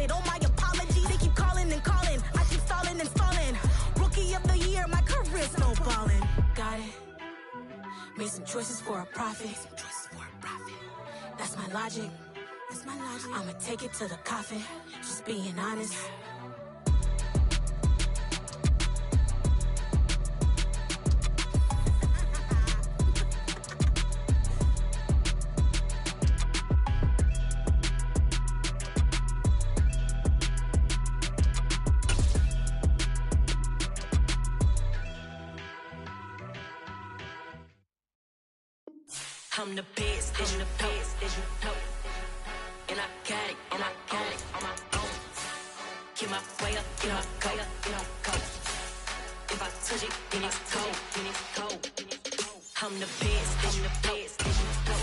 it. Oh, my apology. They keep calling and calling. I keep stalling and stalling. Rookie of the year, my career snowballing. Got it. Made some choices for a profit. That's my logic. I'ma take it to the coffin. Just being honest. I'm the best, and the best, and you know. And I got it, and I got it on my own. Get my way up, get my go, get my go. If I touch it, then it's cold, then it's cold. I'm the best, and the best, and you know.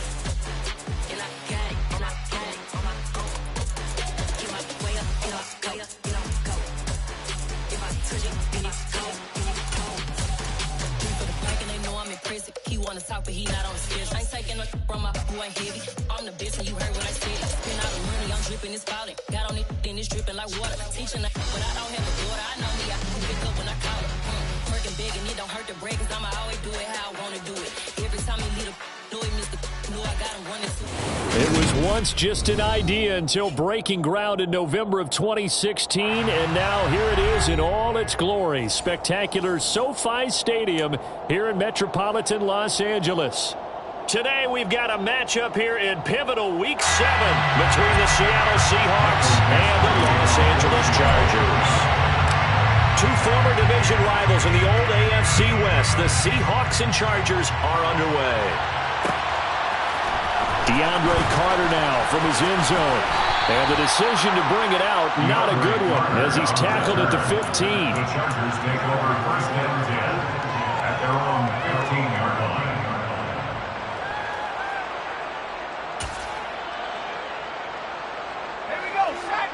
And I got it, and I got it on my own. Get my way up, get my go, get my go. If I touch it, then it's cold, then it's cold. For the bank and they know I'm in prison. He wanna talk, but he not on the schedule. I ain't taking no from my who ain't heavy. I'm the best, and you heard what I said. Spend all the money, I'm dripping, it's falling. Got on it, then it's dripping like water. Teaching but I don't have a daughter. I know me, I can pick up when I call her. Working big, and it don't hurt to break, cause I'ma always do it how I wanna do it. Every time he lead a know he missed the know I got him running too. It was once just an idea until breaking ground in November of 2016, and now here it is in all its glory. Spectacular SoFi Stadium here in metropolitan Los Angeles. Today we've got a matchup here in pivotal Week 7 between the Seattle Seahawks and the Los Angeles Chargers. Two former division rivals in the old AFC West, the Seahawks and Chargers, are underway. DeAndre Carter now from his end zone. And the decision to bring it out, not a good one, as he's tackled at the 15. The Chargers take over first and 10 at their own 15-yard line. Here we go, set!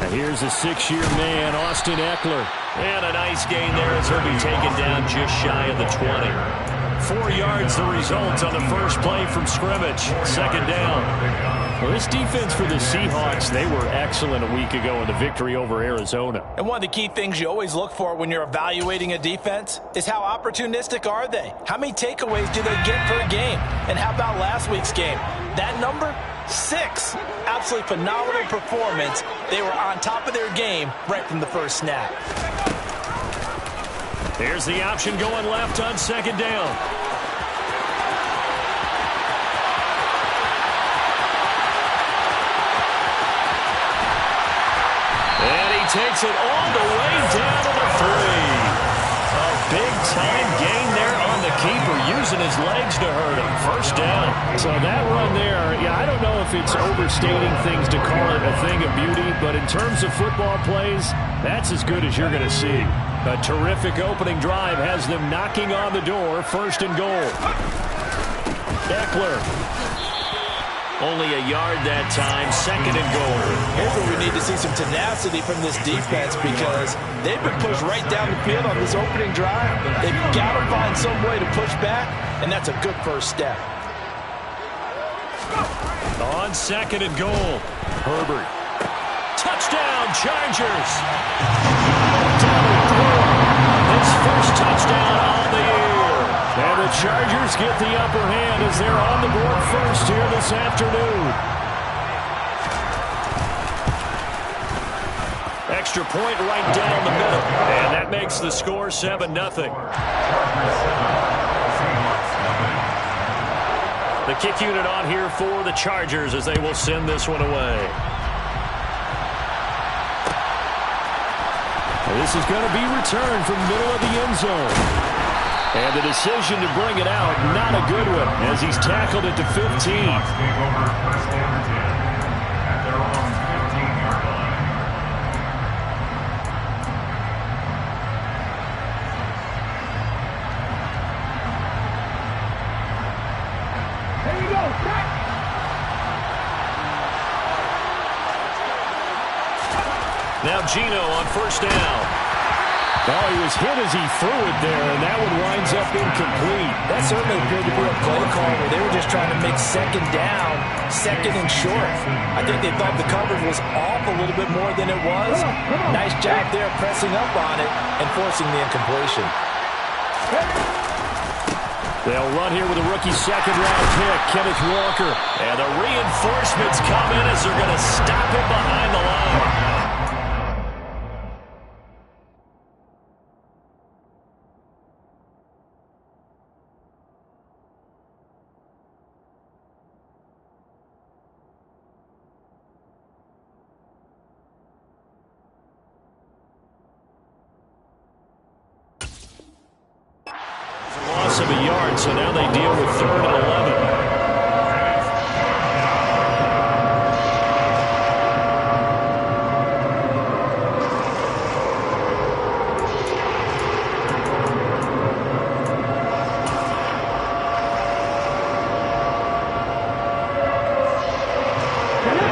And here's a 6-year man, Austin Eckler. And a nice gain there as he'll be taken down just shy of the 20. 4 yards the result on the first play from scrimmage. Second down. Well, this defense for the Seahawks, they were excellent a week ago in the victory over Arizona. And one of the key things you always look for when you're evaluating a defense is how opportunistic are they? How many takeaways do they get per game? And how about last week's game? That number? 6. Absolutely phenomenal performance. They were on top of their game right from the first snap. There's the option going left on second down. And he takes it all the way down to the 3. A big-time gain there on the keeper, using his legs to hurt him. First down. So that run there, yeah, I don't know if it's overstating things to call it a thing of beauty, but in terms of football plays, that's as good as you're going to see. A terrific opening drive has them knocking on the door, first and goal. Eckler. Only a yard that time, second and goal. Here's where we need to see some tenacity from this defense because they've been pushed right down the field on this opening drive. They've got to find some way to push back, and that's a good first step. On second and goal, Herbert. Touchdown, Chargers. His first touchdown on the year. And the Chargers get the upper hand as they're on the board first here this afternoon. Extra point right down the middle. And that makes the score 7-0. The kick unit on here for the Chargers as they will send this one away. This is going to be returned from middle of the end zone. And the decision to bring it out, not a good one, as he's tackled at the 15. Take over first and 10 at their own 15-yard line. Here we go, set! Now Gino on first down. Oh, he was hit as he threw it there, and that one winds up incomplete. That certainly appeared to be a play call where they were just trying to make second down, second and short. I think they thought the coverage was off a little bit more than it was. Nice job there pressing up on it and forcing the incompletion. They'll run here with a rookie second-round pick, Kenneth Walker. And the reinforcements come in as they're going to stop him behind the line. Of a yard, so now they deal with 3rd and 11.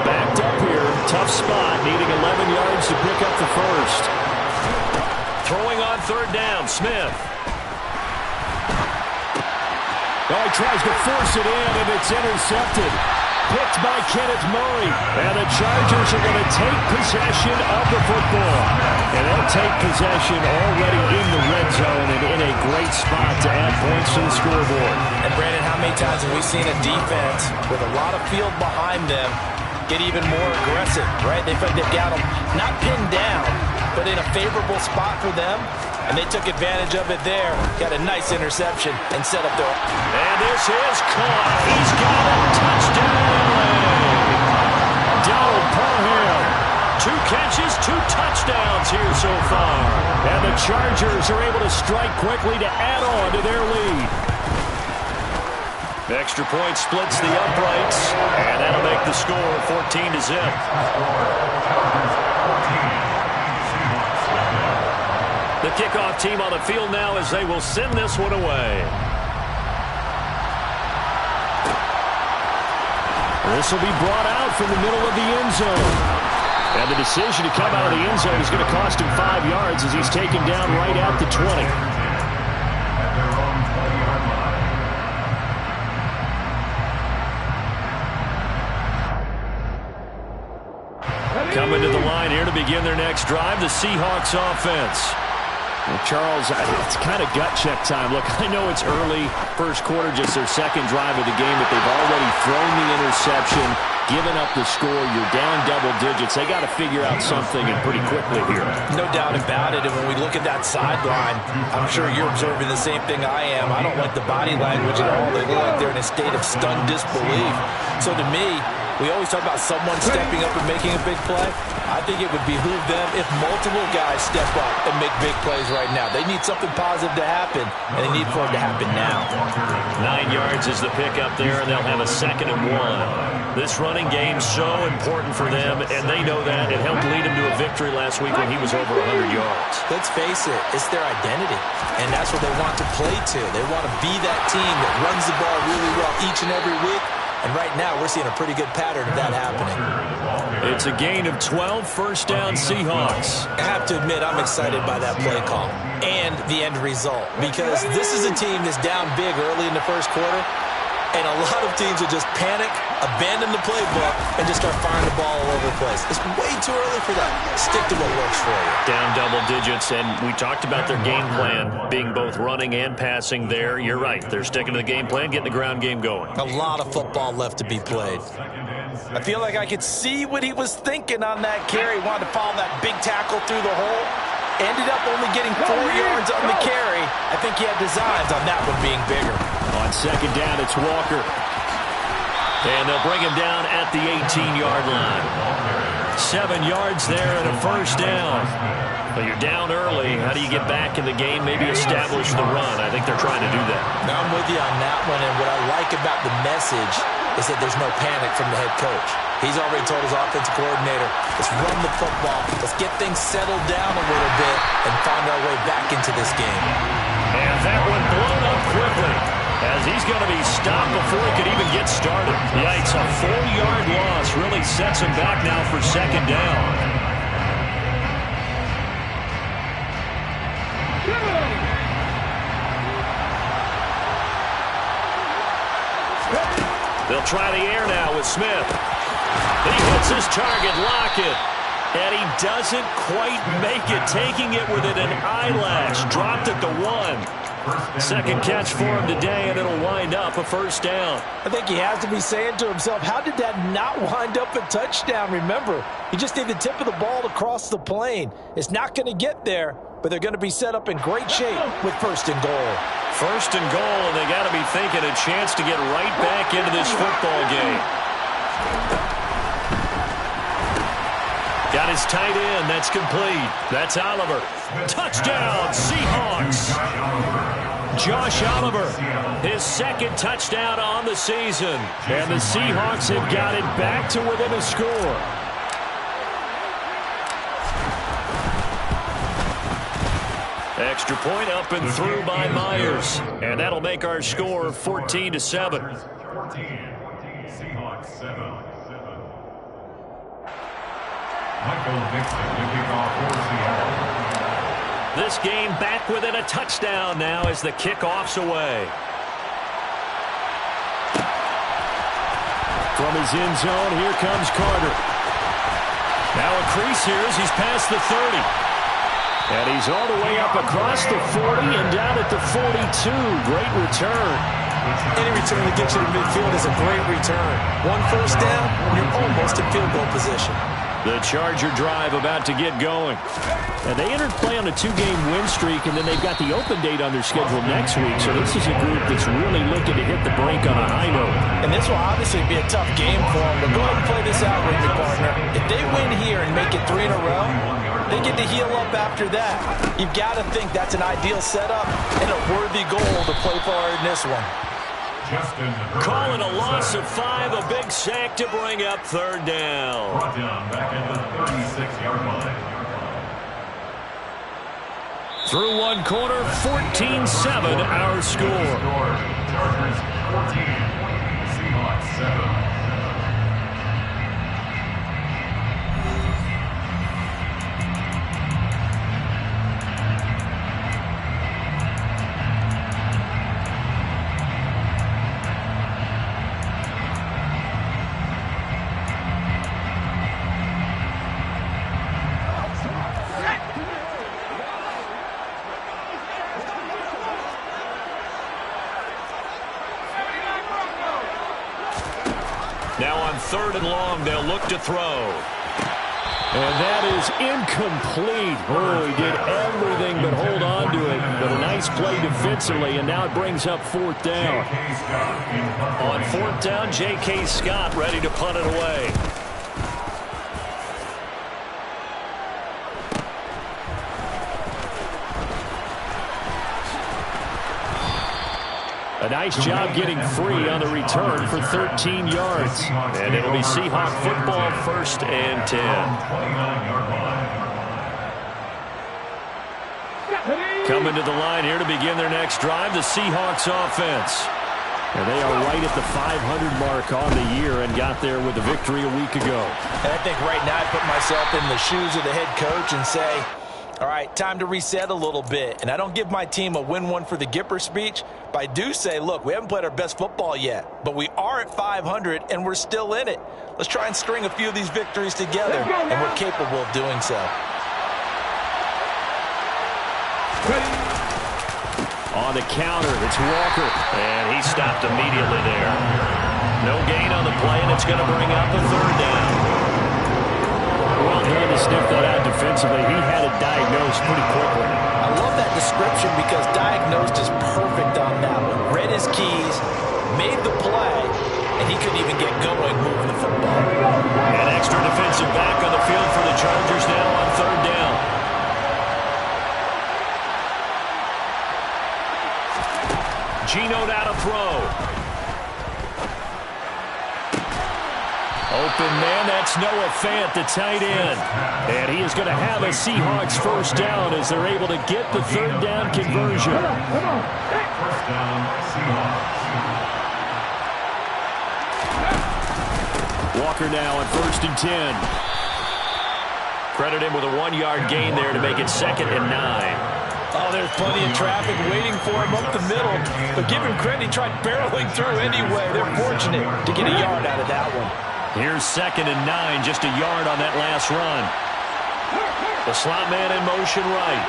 Backed up here, tough spot, needing 11 yards to pick up the first. Throwing on 3rd down, Smith. Oh, he tries to force it in, and it's intercepted. Picked by Kenneth Murray. And the Chargers are going to take possession of the football. And they'll take possession already in the red zone and in a great spot to add points to the scoreboard. And, Brandon, how many times have we seen a defense with a lot of field behind them get even more aggressive, right? They feel like they've got them not pinned down, but in a favorable spot for them. And they took advantage of it there. Got a nice interception and set up their... And this is caught. He's got a touchdown. Donald Parham. 2 catches, 2 touchdowns here so far. And the Chargers are able to strike quickly to add on to their lead. Extra point splits the uprights. And that'll make the score 14-0. The kickoff team on the field now as they will send this one away. This will be brought out from the middle of the end zone. And the decision to come out of the end zone is going to cost him 5 yards as he's taken down right at the 20. Coming to the line here to begin their next drive, the Seahawks offense. Well, Charles, it's kind of gut check time. Look, I know it's early, first quarter, just their second drive of the game, but they've already thrown the interception, given up the score. You're down double digits. They got to figure out something and pretty quickly here. No doubt about it. And when we look at that sideline, I'm sure you're observing the same thing I am. I don't like the body language at all. They look like they're in a state of stunned disbelief. So to me, we always talk about someone stepping up and making a big play. I think it would behoove them if multiple guys step up and make big plays right now. They need something positive to happen, and they need for it to happen now. 9 yards is the pickup there, and they'll have a 2nd and 1. This running game's so important for them, and they know that. It helped lead them to a victory last week when he was over 100 yards. Let's face it, it's their identity, and that's what they want to play to. They want to be that team that runs the ball really well each and every week. And right now, we're seeing a pretty good pattern of that happening. It's a gain of 12, first down Seahawks. I have to admit, I'm excited by that play call and the end result, because this is a team that's down big early in the first quarter, and a lot of teams will just panic, abandon the playbook, and just start firing the ball all over the place. It's way too early for that. Stick to what works for you. Down double digits, and we talked about their game plan being both running and passing there. You're right. They're sticking to the game plan, getting the ground game going. A lot of football left to be played. I feel like I could see what he was thinking on that carry. Wanted to follow that big tackle through the hole. Ended up only getting 4 yards on the carry. I think he had designs on that one being bigger. On 2nd down, it's Walker. And they'll bring him down at the 18-yard line. 7 yards there and a first down. But you're down early. How do you get back in the game? Maybe establish the run. I think they're trying to do that. Now, I'm with you on that one. And what I like about the message is that there's no panic from the head coach. He's already told his offensive coordinator, let's run the football. Let's get things settled down a little bit and find our way back into this game. And that one blown up quickly, as he's going to be stopped before he could even get started. Yikes, a 4-yard loss really sets him back now for 2nd down. They'll try the air now with Smith. He hits his target, Lockett. And he doesn't quite make it, taking it within an eyelash. Dropped at the 1. Second catch for him today, and it'll wind up a first down. I think he has to be saying to himself, how did that not wind up a touchdown? Remember, he just need the tip of the ball to cross the plane. It's not going to get there, but they're going to be set up in great shape with first and goal. First and goal, and they got to be thinking a chance to get right back into this football game. Got his tight end. That's complete. That's Oliver. Touchdown, Seahawks. Josh Oliver, his second touchdown on the season. And the Seahawks have got it back to within a score. Extra point up and through by Myers. And that'll make our score 14-7. 14, Seahawks 7. Michael Dixon to kick off for Seattle. This game back within a touchdown now as the kickoff's away. From his end zone, here comes Carter. Now a crease here as he's past the 30. And he's all the way up across the 40 and down at the 42. Great return. Any return that gets you to midfield is a great return. One first down, you're almost in field goal position. The Charger drive about to get going. And they entered play on a 2-game win streak, and then they've got the open date on their schedule next week. So this is a group that's really looking to hit the break on a high note. And this will obviously be a tough game for them. But go ahead and play this out with me, partner. If they win here and make it 3 in a row, they get to heal up after that. You've got to think that's an ideal setup and a worthy goal to play for in this one. Calling a loss of 5, a big sack to bring up third down. Brought down back at the 36-yard line. Through one quarter, 14-7 our score. Chargers 14, Seahawks 7. Now on third and long, they'll look to throw. And that is incomplete. Oh, he did everything but hold on to it. But a nice play defensively, and now it brings up fourth down. On fourth down, J.K. Scott ready to punt it away. A nice job getting free on the return for 13 yards. And it'll be Seahawk football, 1st and 10. Coming to the line here to begin their next drive, the Seahawks offense. And they are right at the 500 mark on the year and got there with the victory a week ago. And I think right now I put myself in the shoes of the head coach and say, all right, time to reset a little bit. And I don't give my team a win one for the Gipper speech, but I do say, look, we haven't played our best football yet, but we are at 500 and we're still in it. Let's try and string a few of these victories together, and we're capable of doing so. On the counter, it's Walker, and he stopped immediately there. No gain on the play, and it's going to bring up a third down. Well done to sniff that out defensively. He had it diagnosed pretty quickly. I love that description because diagnosed is perfect on that one. Read his keys, made the play, and he couldn't even get going moving the football. An extra defensive back on the field for the Chargers now on third down. Geno now to throw. Open man, that's Noah Fant, the tight end. And he is going to have a Seahawks first down as they're able to get the third down conversion. First down, Seahawks. Walker now on 1st and 10. Credit him with a 1-yard gain there to make it 2nd and 9. Oh, there's plenty of traffic waiting for him up the middle. But give him credit, he tried barreling through anyway. They're fortunate to get a yard out of that one. Here's 2nd and 9, just a yard on that last run. The slot man in motion right.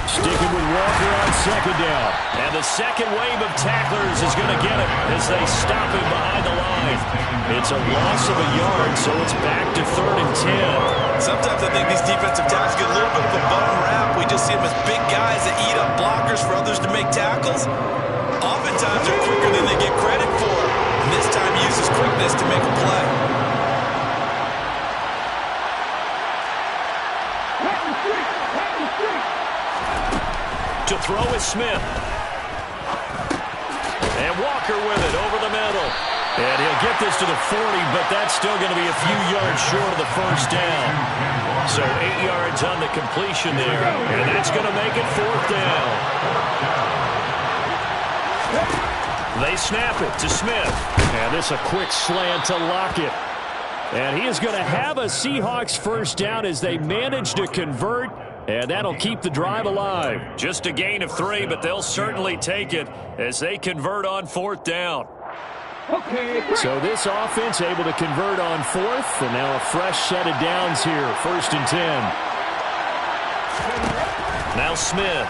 Sticking with Walker on 2nd down. And the second wave of tacklers is going to get him as they stop him behind the line. It's a loss of a yard, so it's back to 3rd and 10. Sometimes I think these defensive tackles get a little bit of a bum rap. We just see them as big guys that eat up blockers for others to make tackles. Oftentimes they're quicker than they get credit for. And this time he uses quickness to make a play. To throw is Smith. And Walker with it over the middle. And he'll get this to the 40, but that's still going to be a few yards short of the first down. So 8 yards on the completion there. And that's going to make it 4th down. They snap it to Smith. And this a quick slant to Lockett. And he is going to have a Seahawks first down as they manage to convert. And that'll keep the drive alive. Just a gain of 3, but they'll certainly take it as they convert on 4th down. So this offense able to convert on 4th, and now a fresh set of downs here, 1st and 10. Now Smith.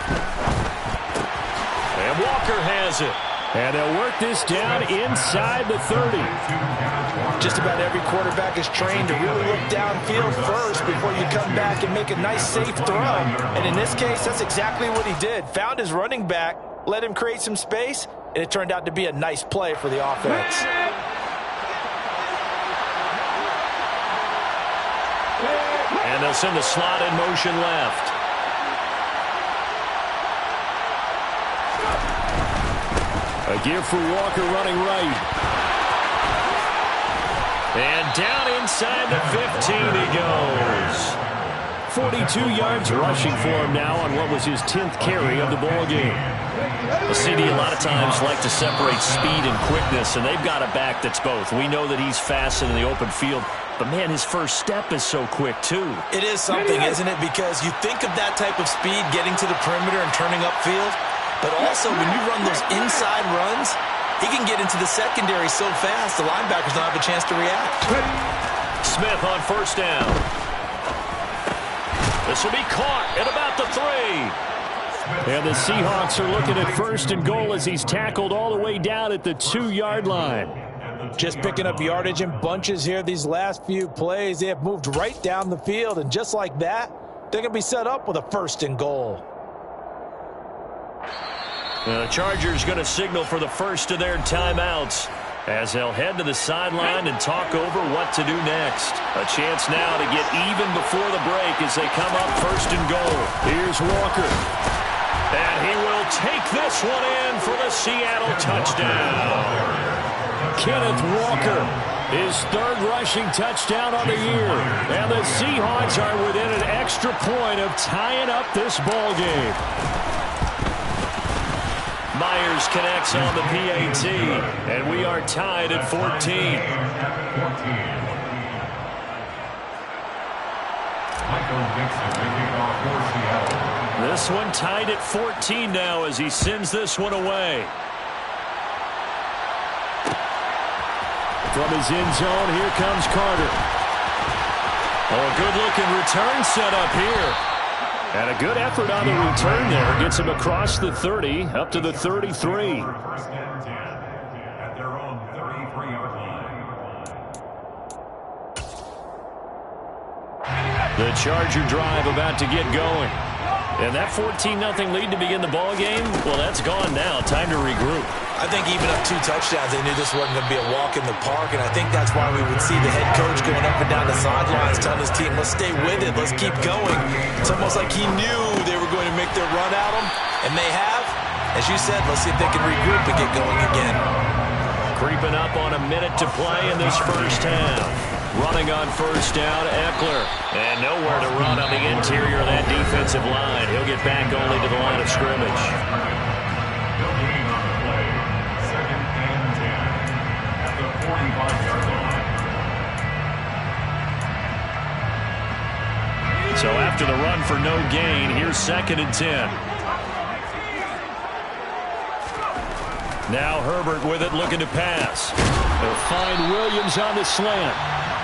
And Walker has it. And they'll work this down inside the 30. Just about every quarterback is trained to really look downfield first before you come back and make a nice, safe throw. And in this case, that's exactly what he did. Found his running back, let him create some space, and it turned out to be a nice play for the offense. And they'll send the slot in motion left. A give for Walker running right. And down inside the 15 he goes. 42 yards rushing for him now on what was his 10th carry of the ball game. The CD a lot of times like to separate speed and quickness, and they've got a back that's both. We know that he's fast in the open field, but man, his first step is so quick too. It is something, isn't it? Because you think of that type of speed getting to the perimeter and turning upfield, but also when you run those inside runs, he can get into the secondary so fast the linebackers don't have a chance to react. Smith on 1st down. This will be caught at about the 3. And the Seahawks are looking at 1st and goal as he's tackled all the way down at the 2-yard line. Just picking up yardage in bunches here these last few plays. They have moved right down the field, and just like that, they're going to be set up with a 1st and goal. The Chargers going to signal for the first of their timeouts as they'll head to the sideline and talk over what to do next. A chance now to get even before the break as they come up 1st and goal. Here's Walker. And he will take this one in for the Seattle touchdown. Kenneth Walker, his 3rd rushing touchdown on the year. And the Seahawks are within an extra point of tying up this ball game. Myers connects on the PAT, and we are tied at 14. This one tied at 14 now as he sends this one away. From his end zone, here comes Carter. Oh, a good-looking return set up here. And a good effort on the return there. Gets him across the 30, up to the 33. 1st and 10 at their own 33-yard line. The Charger drive about to get going. And that 14-0 lead to begin the ball game, well, that's gone now. Time to regroup. I think even up 2 touchdowns, they knew this wasn't going to be a walk in the park, and I think that's why we would see the head coach going up and down the sidelines telling his team, let's stay with it, let's keep going. It's almost like he knew they were going to make their run at him, and they have. As you said, let's see if they can regroup and get going again. Creeping up on a minute to play in this first half. Running on 1st down, Eckler. And nowhere to run on the interior of that defensive line. He'll get back only to the line of scrimmage. So after the run for no gain, here's 2nd and 10. Now Herbert with it, looking to pass. They'll find Williams on the slant.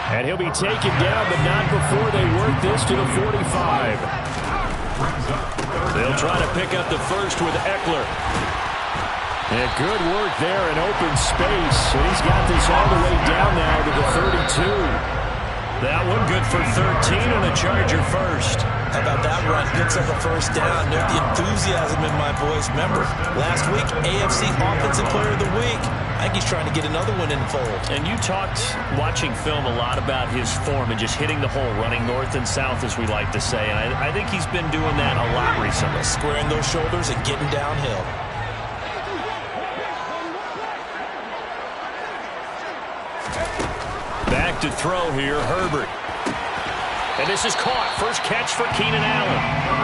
And he'll be taken down, but not before they work this to the 45. They'll try to pick up the first with Eckler. And good work there in open space. And he's got this all the way down now to the 32. That one good for 13 and a Charger first. How about that run? Picks up a first down. Note the enthusiasm in my voice. Remember, last week, AFC Offensive Player of the Week. I think he's trying to get another one in the fold. And you talked, watching film, a lot about his form and just hitting the hole, running north and south, as we like to say. And I think he's been doing that a lot recently. Squaring those shoulders and getting downhill. Back to throw here, Herbert. And this is caught. First catch for Keenan Allen.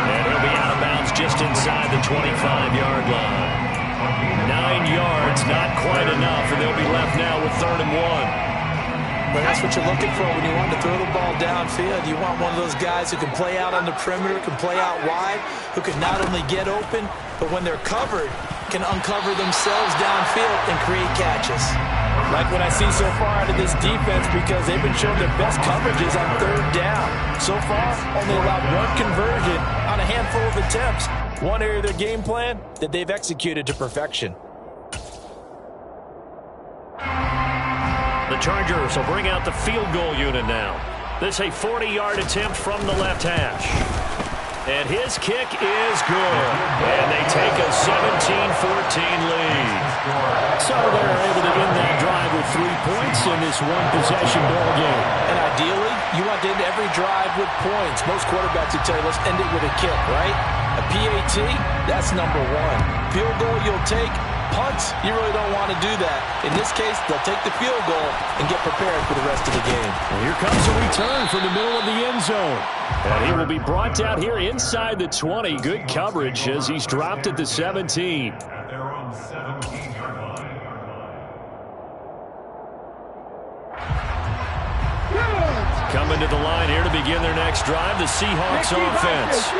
And he'll be out of bounds just inside the 25-yard line. 9 yards, not quite enough, and they'll be left now with 3rd and 1. But that's what you're looking for when you want to throw the ball downfield. You want one of those guys who can play out on the perimeter, can play out wide, who can not only get open, but when they're covered, can uncover themselves downfield and create catches. Like what I see so far out of this defense, because they've been showing their best coverages on 3rd down. So far, only allowed 1 conversion on a handful of attempts. One area of their game plan that they've executed to perfection. The Chargers will bring out the field goal unit now. This a 40-yard attempt from the left hash. And his kick is good. And they take a 17-14 lead. So they're able to end that drive with 3 points in this one-possession ball game. And ideally, you want to end every drive with points. Most quarterbacks would tell you, let's end it with a kick, right? A PAT, that's number 1. Field goal you'll take. Punts, you really don't want to do that. In this case, they'll take the field goal and get prepared for the rest of the game. And here comes a return from the middle of the end zone. And he will be brought down here inside the 20. Good coverage as he's dropped at the 17. At their own 17-yard line. Coming to the line here to begin their next drive, the Seahawks offense.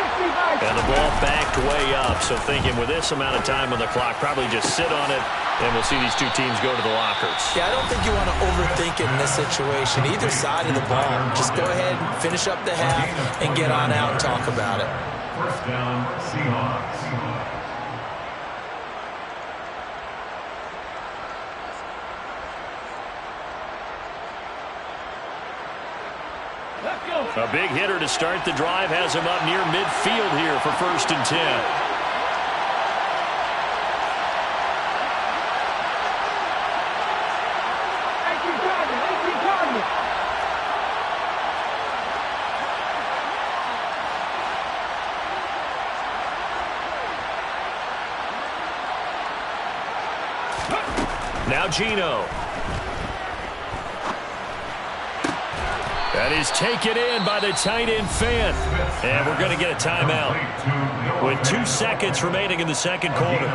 And the ball backed way up. So thinking with this amount of time on the clock, probably just sit on it, and we'll see these two teams go to the lockers. Yeah, I don't think you want to overthink it in this situation. Either side of the ball. Just go ahead and finish up the half and get on out and talk about it. First down, Seahawks. A big hitter to start the drive has him up near midfield here for 1st and 10. Now Gino. That is taken in by the tight end Fant. And we're going to get a timeout with 2 seconds remaining in the 2nd quarter.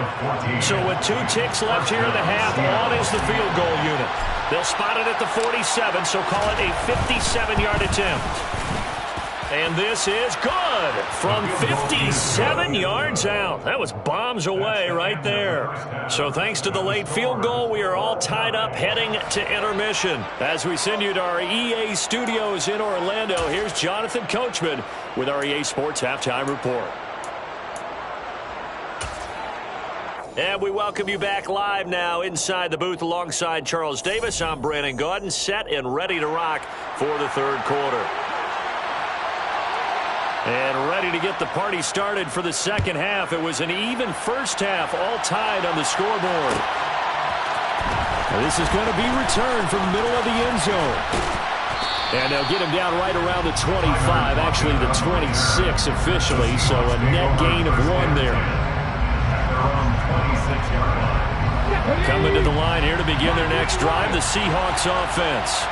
So with 2 ticks left here in the half, on is the field goal unit. They'll spot it at the 47, so call it a 57-yard attempt. And this is good from 57 yards out. That was bombs away right there. So thanks to the late field goal, we are all tied up heading to intermission. As we send you to our EA studios in Orlando, here's Jonathan Coachman with our EA Sports Halftime Report. And we welcome you back live now inside the booth alongside Charles Davis. I'm Brandon Gaudin, set and ready to rock for the 3rd quarter. And ready to get the party started for the 2nd half. It was an even first half, all tied on the scoreboard. And this is going to be returned from the middle of the end zone. And they'll get him down right around the 25, actually the 26 officially, so a net gain of 1 there. Coming to the line here to begin their next drive, the Seahawks offense.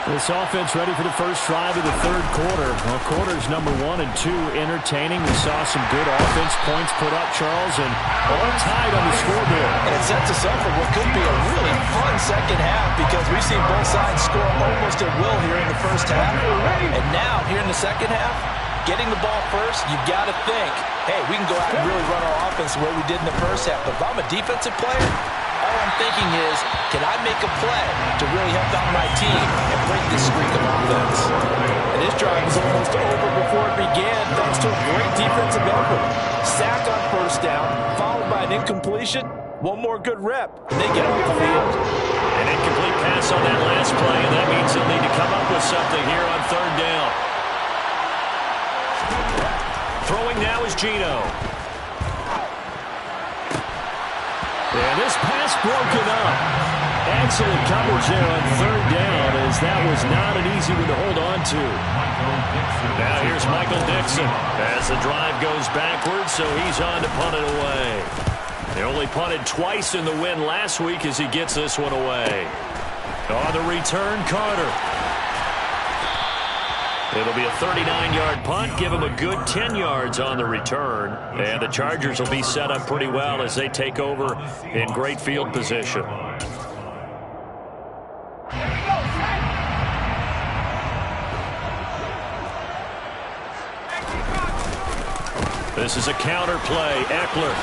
This offense ready for the first drive of the 3rd quarter. Well, quarters number 1 and 2 entertaining. We saw some good offense points put up, Charles, and all tied on the scoreboard. And it sets us up for what could be a really fun 2nd half because we've seen both sides score almost at will here in the first half. And now, here in the 2nd half, getting the ball first, you've got to think, hey, we can go out and really run our offense the way we did in the first half. But if I'm a defensive player, all I'm thinking is, can I make a play to really help out my team and break this streak of offense? And this drive was almost over before it began, thanks to a great defensive effort. Sack on first down, followed by an incompletion. One more good rep, and they get off the field. An incomplete pass on that last play, and that means they'll need to come up with something here on third down. Throwing now is Gino. And this pass broken up. Excellent coverage there on third down, as that was not an easy one to hold on to. Now here's Michael Dixon as the drive goes backwards, so he's on to punt it away. They only punted twice in the win last week as he gets this one away. On the return, Carter. It'll be a 39-yard punt, give him a good 10 yards on the return. And the Chargers will be set up pretty well as they take over in great field position. This is a counter play. Eckler.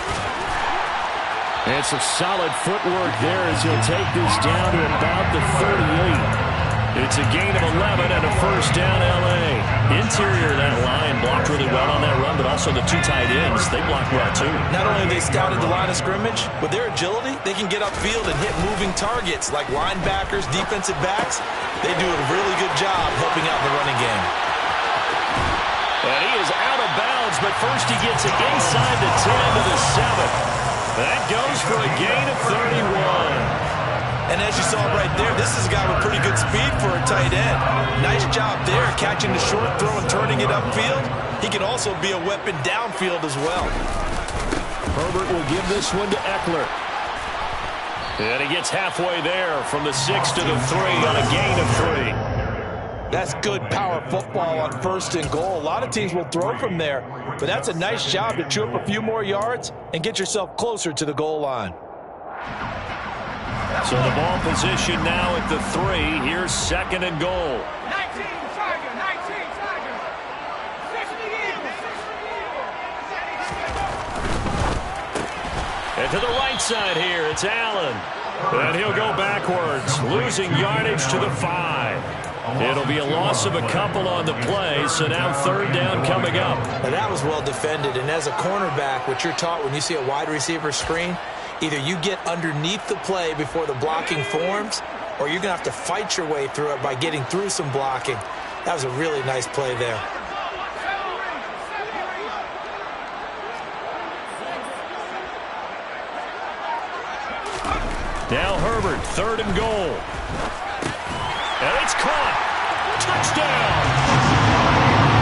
And some solid footwork there as he'll take this down to about the 38. It's a gain of 11 and a first down, L.A. Interior of that line blocked really well on that run, but also the two tight ends, they blocked well too. Not only have they scouted the line of scrimmage, with their agility, they can get upfield and hit moving targets like linebackers, defensive backs. They do a really good job helping out in the running game. And he is out of bounds, but first he gets it inside the 10 to the 7. That goes for a gain of 31. And as you saw right there, this is a guy with pretty good speed for a tight end. Nice job there catching the short throw and turning it upfield. He can also be a weapon downfield as well. Herbert will give this one to Eckler. And he gets halfway there from the 6 to the 3 on a gain of 3. That's good power football on first and goal. A lot of teams will throw from there, but that's a nice job to chew up a few more yards and get yourself closer to the goal line. So the ball position now at the 3. Here's second and goal. 19, Tiger, 19, Tiger. 60 And to the right side here, it's Allen. And he'll go backwards, losing yardage to the 5. It'll be a loss of a couple on the play, so now third down coming up. Now that was well defended, and as a cornerback, what you're taught when you see a wide receiver screen, either you get underneath the play before the blocking forms, or you're going to have to fight your way through it by getting through some blocking. That was a really nice play there. Now Herbert, third and goal. And it's caught. Touchdown.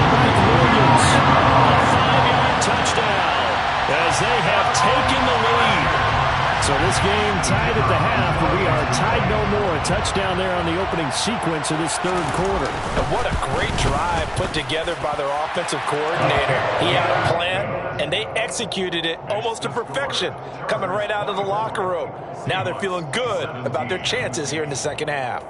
Mike Williams, a 5-yard touchdown as they have taken the lead. So this game tied at the half, but we are tied no more. A touchdown there on the opening sequence of this third quarter. And what a great drive put together by their offensive coordinator. He had a plan, and they executed it almost to perfection, coming right out of the locker room. Now they're feeling good about their chances here in the second half.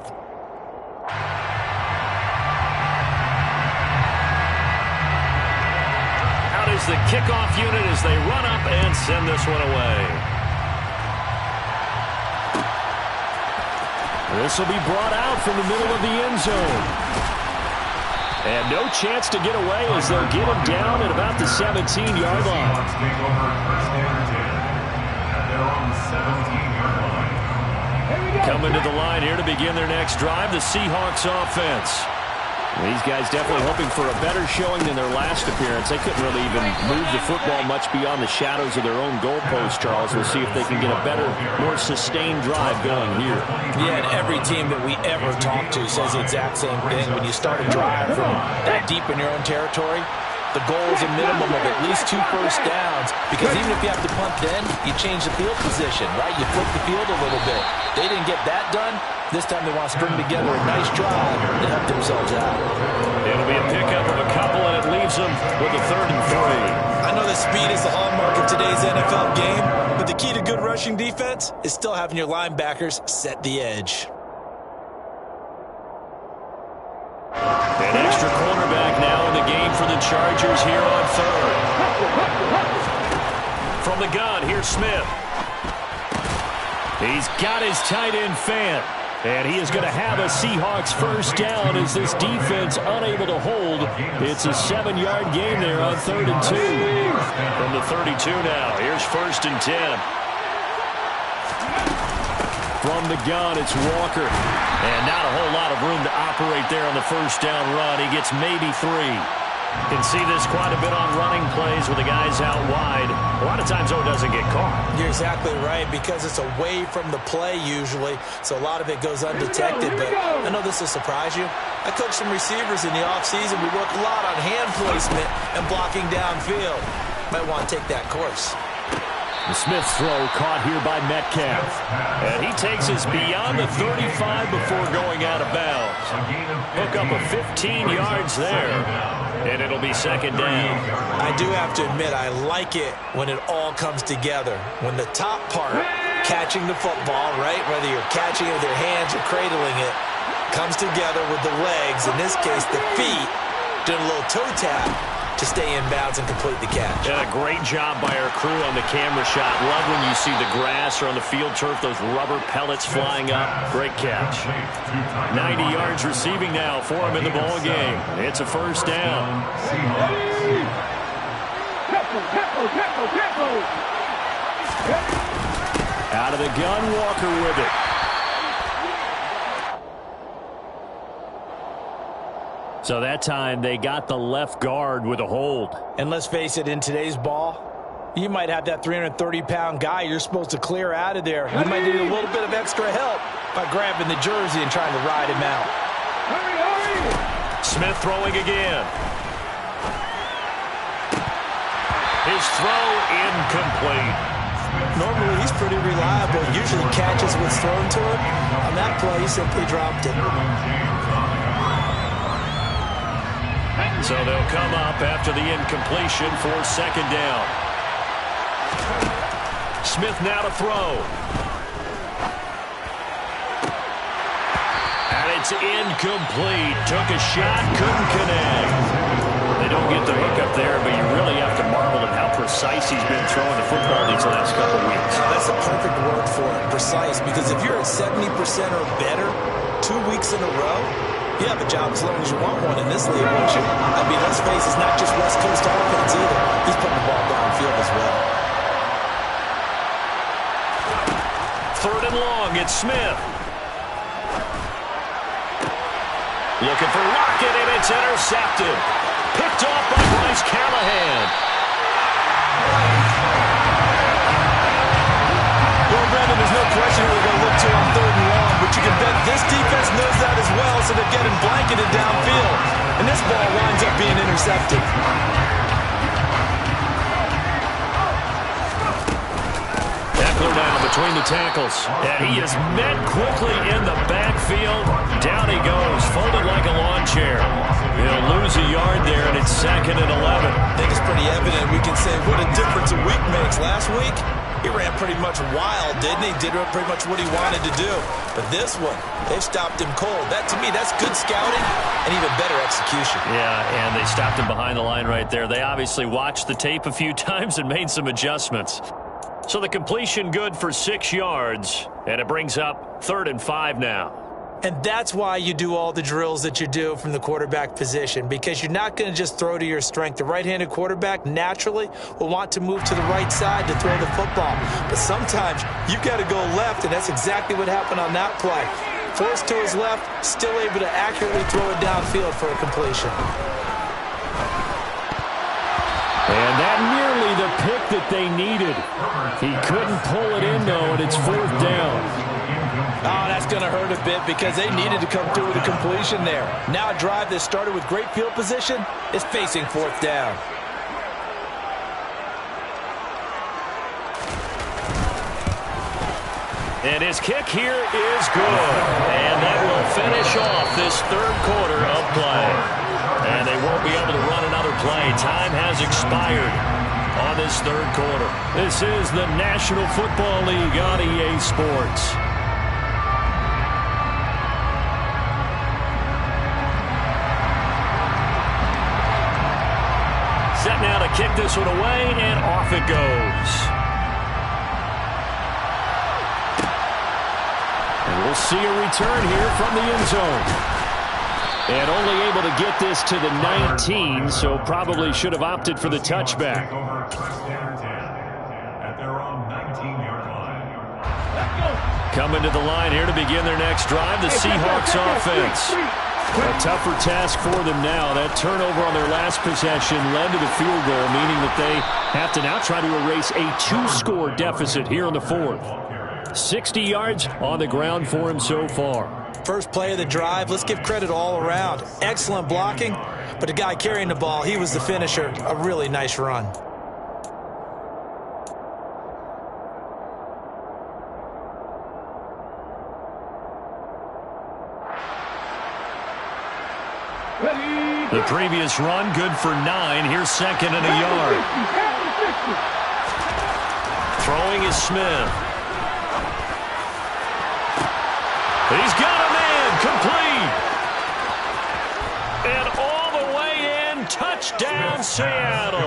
Out is the kickoff unit as they run up and send this one away. This will be brought out from the middle of the end zone. And no chance to get away as they'll get him down at about the 17-yard line. Coming to the line here to begin their next drive, the Seahawks offense. These guys definitely hoping for a better showing than their last appearance. They couldn't really even move the football much beyond the shadows of their own goalpost, Charles. We'll see if they can get a better, more sustained drive going here. Yeah, and every team that we ever talk to says the exact same thing. When you start a drive from that deep in your own territory, the goal is a minimum of at least 2 first downs, because even if you have to punt then, you change the field position, right? You flip the field a little bit. They didn't get that done. This time they want to string together a nice drive to help themselves out. It'll be a pickup of a couple, and it leaves them with a 3rd and 3. I know that speed is the hallmark of today's NFL game, but the key to good rushing defense is still having your linebackers set the edge. An extra cornerback now in the game for for the Chargers here on third. From the gun, here's Smith. He's got his tight end fan. And he is going to have a Seahawks first down as this defense unable to hold. It's a 7-yard gain there on 3rd and 2. From the 32 now, here's 1st and 10. From the gun, it's Walker. And not a whole lot of room to operate there on the first down run. He gets maybe 3. Can see this quite a bit on running plays with the guys out wide. A lot of times, though, it doesn't get caught. You're exactly right, because it's away from the play usually, so a lot of it goes undetected. But I know this will surprise you. I coach some receivers in the offseason. We work a lot on hand placement and blocking downfield. Might want to take that course. The Smith throw caught here by Metcalf. And he takes us beyond the 35 before going out of bounds. Hook up a 15 yards there. And it'll be 2nd down. I do have to admit, I like it when it all comes together. When the top part, catching the football, right, whether you're catching it with your hands or cradling it, comes together with the legs, in this case the feet, doing a little toe tap to stay in bounds and complete the catch. And a great job by our crew on the camera shot. Love when you see the grass or on the field turf, those rubber pellets flying up. Great catch. 90 yards receiving now for him in the ball game. It's a first down. Out of the gun, Walker with it. So that time they got the left guard with a hold. And let's face it, in today's ball, you might have that 330-pound guy you're supposed to clear out of there. You might need a little bit of extra help by grabbing the jersey and trying to ride him out. Smith throwing again. His throw incomplete. Normally he's pretty reliable. Usually catches what's thrown to him. On that play, he simply dropped it. So they'll come up after the incompletion for 2nd down. Smith now to throw. And it's incomplete. Took a shot, couldn't connect. They don't get the hook up there, but you really have to marvel at how precise he's been throwing the football these last couple weeks. That's a perfect word for it, precise, because if you're at 70% or better 2 weeks in a row, you have a job as long as you want one in this league, won't you? I mean, let's face it, it's not just West Coast offense either. He's putting the ball downfield as well. 3rd and long, it's Smith. Looking for Lockett, and it's intercepted. Picked off by Bryce Callahan. Well, Brandon, there's no question who we're going to look to on 3rd and long, but you can bet this defense knows that as well, so they're getting blanketed downfield. And this ball winds up being intercepted. Eckler now between the tackles. And he is met quickly in the backfield. Down he goes, folded like a lawn chair. He'll lose a yard there, and it's 2nd and 11. I think it's pretty evident. We can say what a difference a week makes. Last week, he ran pretty much wild, didn't he? Did pretty much what he wanted to do. But this one, they've stopped him cold. That, to me, that's good scouting and even better execution. Yeah, and they stopped him behind the line right there. They obviously watched the tape a few times and made some adjustments. So the completion good for 6 yards, and it brings up 3rd and 5 now. And that's why you do all the drills that you do from the quarterback position, because you're not going to just throw to your strength. The right-handed quarterback naturally will want to move to the right side to throw the football. But sometimes you've got to go left, and that's exactly what happened on that play. Forced to his left, still able to accurately throw it downfield for a completion. And that nearly the pick that they needed. He couldn't pull it in, though, and it's 4th down. Oh, that's going to hurt a bit because they needed to come through with a completion there. Now a drive that started with great field position is facing 4th down. And his kick here is good. And that will finish off this 3rd quarter of play. And they won't be able to run another play. Time has expired on this 3rd quarter. This is the National Football League on EA Sports. kick this one away, and off it goes. And we'll see a return here from the end zone. And only able to get this to the 19, so probably should have opted for the touchback. Coming to the line here to begin their next drive, the Seahawks offense. A tougher task for them now. That turnover on their last possession led to the field goal, meaning that they have to now try to erase a 2-score deficit here in the fourth. 60 yards on the ground for him so far. First play of the drive, let's give credit all around. Excellent blocking, but the guy carrying the ball, he was the finisher. A really nice run. The previous run, good for 9. Here's second and a yard. Throwing is Smith. He's got a man, complete. And all the way in, touchdown Seattle.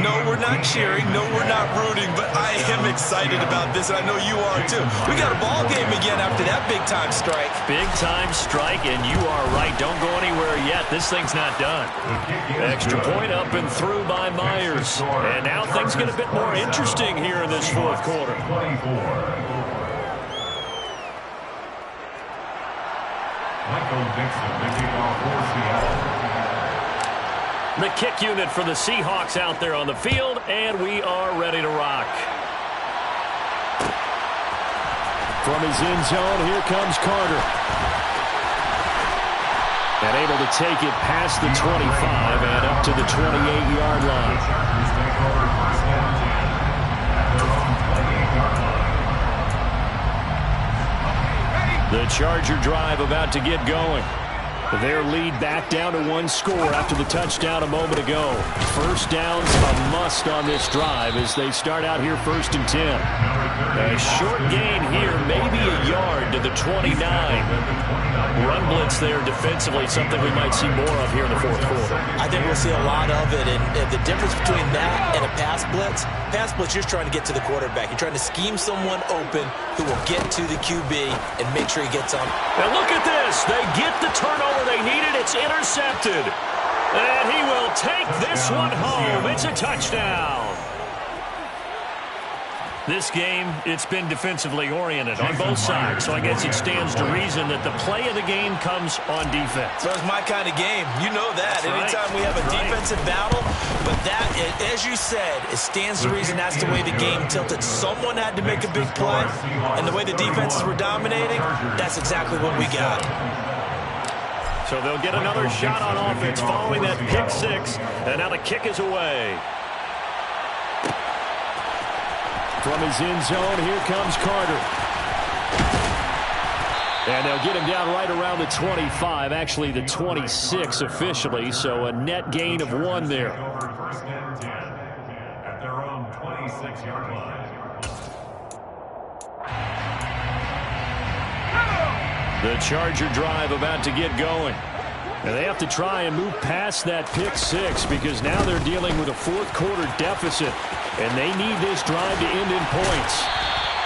No, we're not cheering. No, we're not rooting, but I am excited about this, and I know you are too. We got a ball game again after that big-time strike. Big-time strike, and you are right. Don't go anywhere yet. This thing's not done. Extra point up and through by Myers. And now things get a bit more interesting here in this fourth quarter. The kick unit for the Seahawks out there on the field, and we are ready to rock. From his end zone, here comes Carter. And able to take it past the 25 and up to the 28-yard line. The Charger drive about to get going. Their lead back down to 1 score after the touchdown a moment ago. First down's a must on this drive as they start out here 1st and 10. A short gain here, maybe a yard to the 29. Run blitz there defensively, something we might see more of here in the fourth quarter. I think we'll see a lot of it, and the difference between that and a pass blitz, you're trying to get to the quarterback. You're trying to scheme someone open who will get to the QB and make sure he gets on. And look at this. They get the turnover they needed. It's intercepted. And he will take this one home. It's a touchdown. This game, it's been defensively oriented on both sides, so I guess it stands to reason that the play of the game comes on defense. So it's my kind of game. You know that. Anytime we have a defensive battle, but that, as you said, it stands to reason that's the way the game tilted. Someone had to make a big play, and the way the defenses were dominating, that's exactly what we got. So they'll get another shot on offense following that pick 6, and now the kick is away. From his end zone, here comes Carter. And they'll get him down right around the 25, actually the 26 officially, so a net gain of 1 there. At their own 26-yard line. The Charger drive about to get going. And they have to try and move past that pick 6 because now they're dealing with a fourth quarter deficit. And they need this drive to end in points.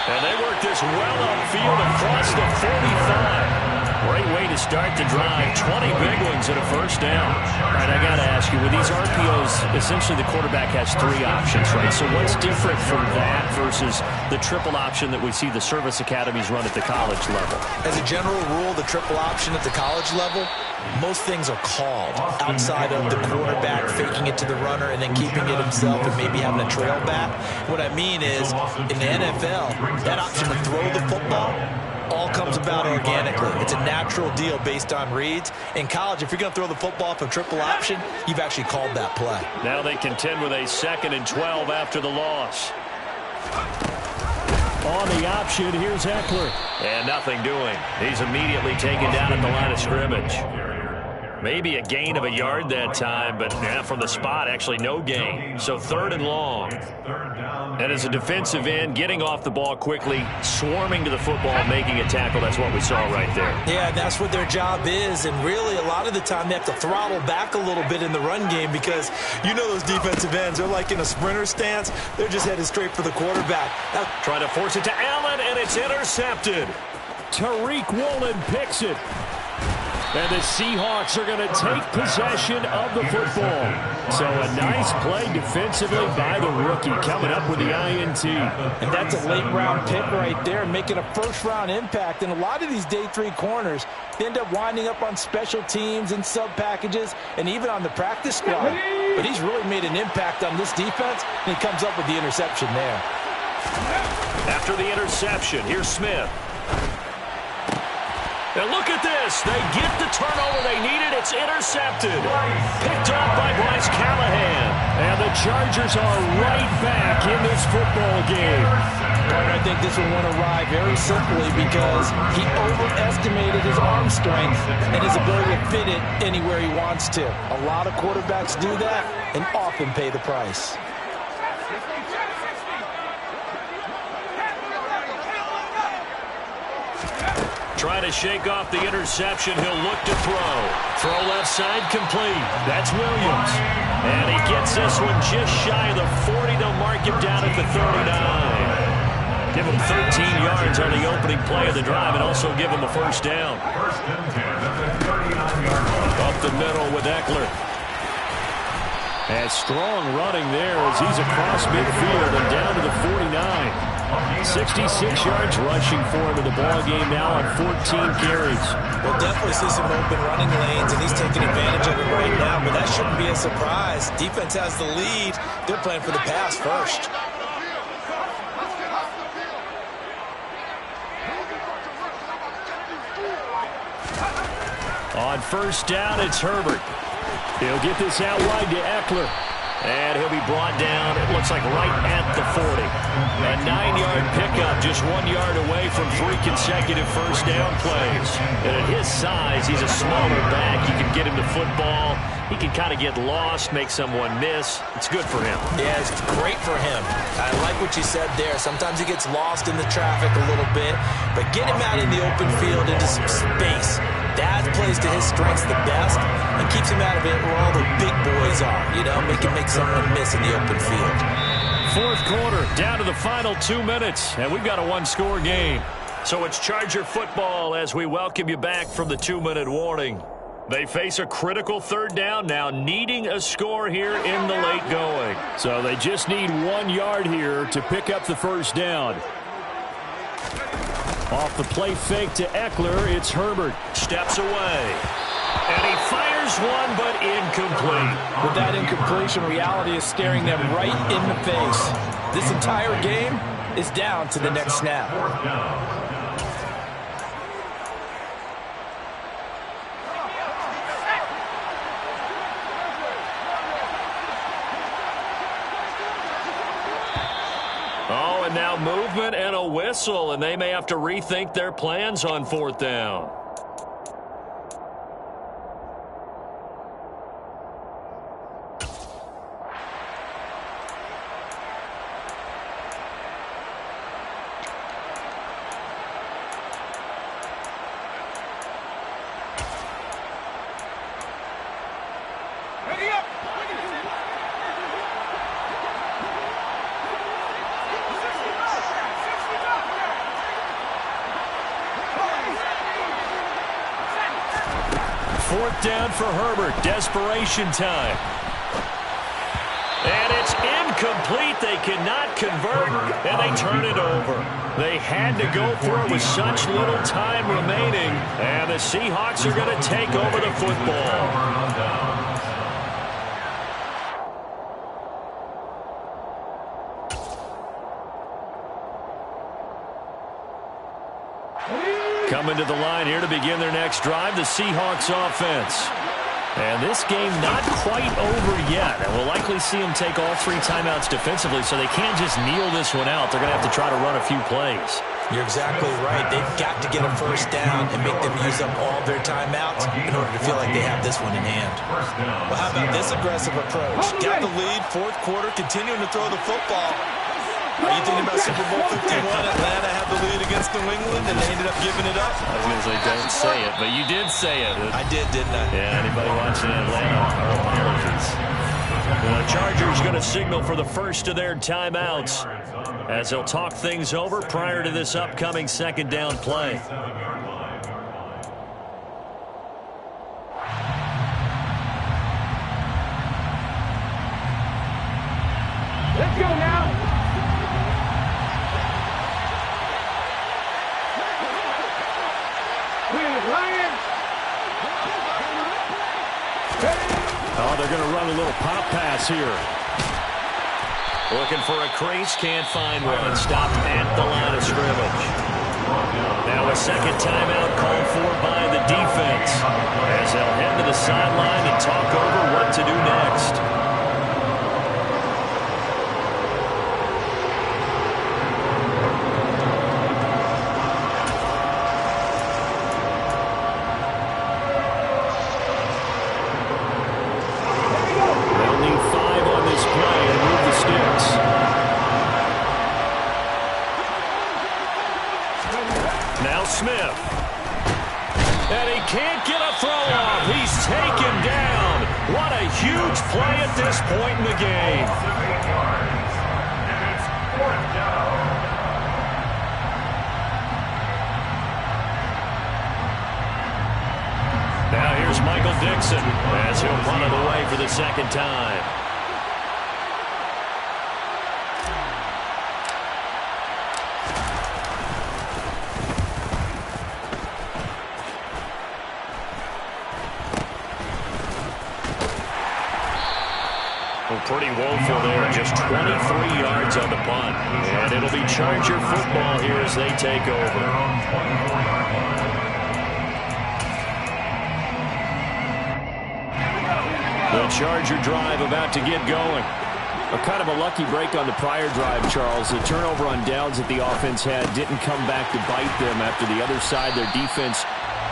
And they work this well upfield across the 45. Great way to start the drive. 20 big ones and a first down. All right, I got to ask you, with these RPOs, essentially the quarterback has 3 options, right? So what's different from that versus the triple option that we see the service academies run at the college level? As a general rule, the triple option at the college level, most things are called outside of the quarterback faking it to the runner and then keeping it himself and maybe having a trail back. What I mean is, in the NFL, that option to throw the football all comes about organically. It's a natural deal based on reads. In college, if you're going to throw the football from triple option, you've actually called that play. Now they contend with a 2nd and 12 after the loss. On the option, here's Eckler. And nothing doing. He's immediately taken down at the line of scrimmage. Maybe a gain of a yard that time, but from the spot, actually no gain. So 3rd and long. And as a defensive end, getting off the ball quickly, swarming to the football, making a tackle, that's what we saw right there. Yeah, that's what their job is, and really a lot of the time they have to throttle back a little bit in the run game because you know those defensive ends, they're like in a sprinter stance. They're just headed straight for the quarterback. Trying to force it to Allen, and it's intercepted. Tariq Woolen picks it. And the Seahawks are going to take possession of the football. So a nice play defensively by the rookie coming up with the INT. And that's a late-round pick right there, making a first-round impact. And a lot of these day 3 corners, they end up winding up on special teams and sub-packages and even on the practice squad. But he's really made an impact on this defense, and he comes up with the interception there. After the interception, here's Smith. And look at this. They get the turnover they needed. It's intercepted. Picked up by Bryce Callahan. And the Chargers are right back in this football game. I think this one went awry very simply because he overestimated his arm strength and his ability to fit it anywhere he wants to. A lot of quarterbacks do that and often pay the price. Trying to shake off the interception. He'll look to throw. Throw left side complete. That's Williams. And he gets this one just shy of the 40. They'll mark him down at the 39. Give him 13 yards on the opening play of the drive and also give him a first down. Up the middle with Eckler. And strong running there as he's across midfield and down to the 49. 66 yards rushing for him in the ball game now on 14 carries. We'll definitely see some open running lanes, and he's taking advantage of it right now, but that shouldn't be a surprise. Defense has the lead. They're playing for the pass first. On first down, it's Herbert. He'll get this out wide to Eckler. And he'll be brought down, it looks like right at the 40. A 9-yard pickup, just 1 yard away from 3 consecutive first down plays. And at his size, he's a smaller back. You can get him the football. He can kind of get lost, make someone miss. It's good for him. Yeah, it's great for him. I like what you said there. Sometimes he gets lost in the traffic a little bit, but get him out in the open field into some space. That plays to his strengths the best and keeps him out of it where all the big boys are. You know, make someone miss in the open field. 4th quarter, down to the final 2 minutes, and we've got a 1-score game. So it's Charger football as we welcome you back from the 2-minute warning. They face a critical 3rd down now, needing a score here in the late going. So they just need 1 yard here to pick up the first down. Off the play fake to Eckler, it's Herbert. Steps away. And he fires one, but incomplete. With that incompletion, reality is staring them right in the face. This entire game is down to the next snap. Oh, and now movement and a whistle, and they may have to rethink their plans on 4th down. Down for Herbert. Desperation time. And it's incomplete. They cannot convert, and they turn it over. They had to go for it with such little time remaining, and the Seahawks are going to take over the football. Coming to the line here to begin their next drive, the Seahawks offense. And this game not quite over yet. And we'll likely see them take all 3 timeouts defensively, so they can't just kneel this one out. They're going to have to try to run a few plays. You're exactly right. They've got to get a first down and make them use up all their timeouts in order to feel like they have this one in hand. Well, how about this aggressive approach? Got the lead, fourth quarter, continuing to throw the football. Are you thinking about Super Bowl 51? Atlanta had the lead against New England, and they ended up giving it up. I usually don't say it, but you did say it. I did, didn't I? Yeah, anybody watching Atlanta, our apologies. The Chargers going to signal for the first of their timeouts as they'll talk things over prior to this upcoming second down play. Let's go now. Oh, they're going to run a little pop pass here. Looking for a crease, can't find one. Stopped at the line of scrimmage. Now a second timeout called for by the defense as they'll head to the sideline and talk over what to do next. Smith. And he can't get a throw off. He's taken down. What a huge play at this point in the game. Now here's Michael Dixon as he'll punt it away for the second time. Pretty woeful there, just 23 yards on the punt. And it'll be Charger football here as they take over. The Charger drive about to get going. A kind of a lucky break on the prior drive, Charles. The turnover on downs that the offense had didn't come back to bite them after the other side. Their defense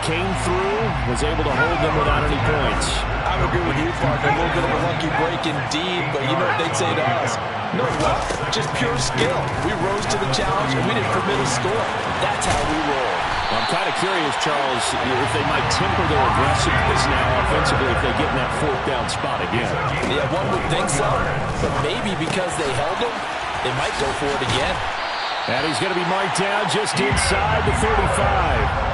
came through, was able to hold them without any points. I would agree with you, partner. A little bit of a lucky break indeed, but you know what they'd say to us? No luck, just pure skill. We rose to the challenge, and we didn't permit a score. That's how we roll. Well, I'm kind of curious, Charles, if they might temper their aggressiveness now offensively if they get in that fourth down spot again. Yeah, one would think so, but maybe because they held them, they might go for it again. And he's going to be marked down just inside the 35.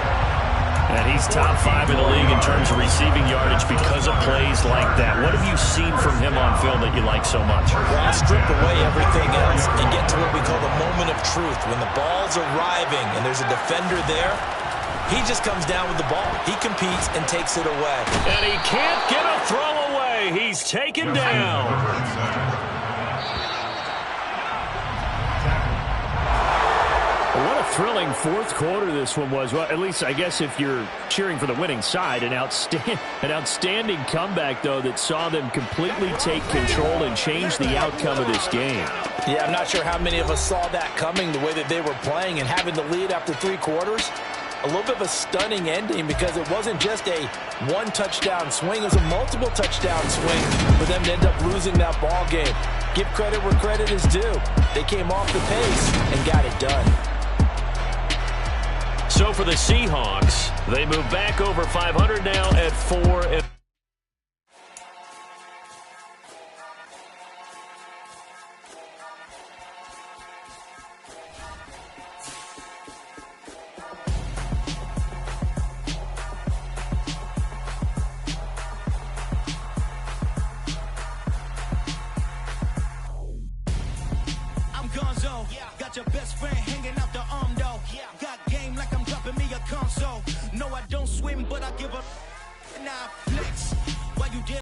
And he's top 5 in the league in terms of receiving yardage because of plays like that. What have you seen from him on film that you like so much? Well, strip away everything else and get to what we call the moment of truth. When the ball's arriving and there's a defender there, he just comes down with the ball. He competes and takes it away. And he can't get a throw away. He's taken down. What a thrilling fourth quarter this one was. Well, at least I guess if you're cheering for the winning side, an outstanding comeback, though, that saw them completely take control and change the outcome of this game. Yeah, I'm not sure how many of us saw that coming, the way that they were playing and having the lead after 3 quarters. A little bit of a stunning ending because it wasn't just a one-touchdown swing. It was a multiple touchdown swing for them to end up losing that ball game. Give credit where credit is due. They came off the pace and got it done. So for the Seahawks, they move back over 500 now at 4. Got your best friend hanging out the arm, though. Got game like I'm dropping me a console. No, I don't swim, but I give a... Nah.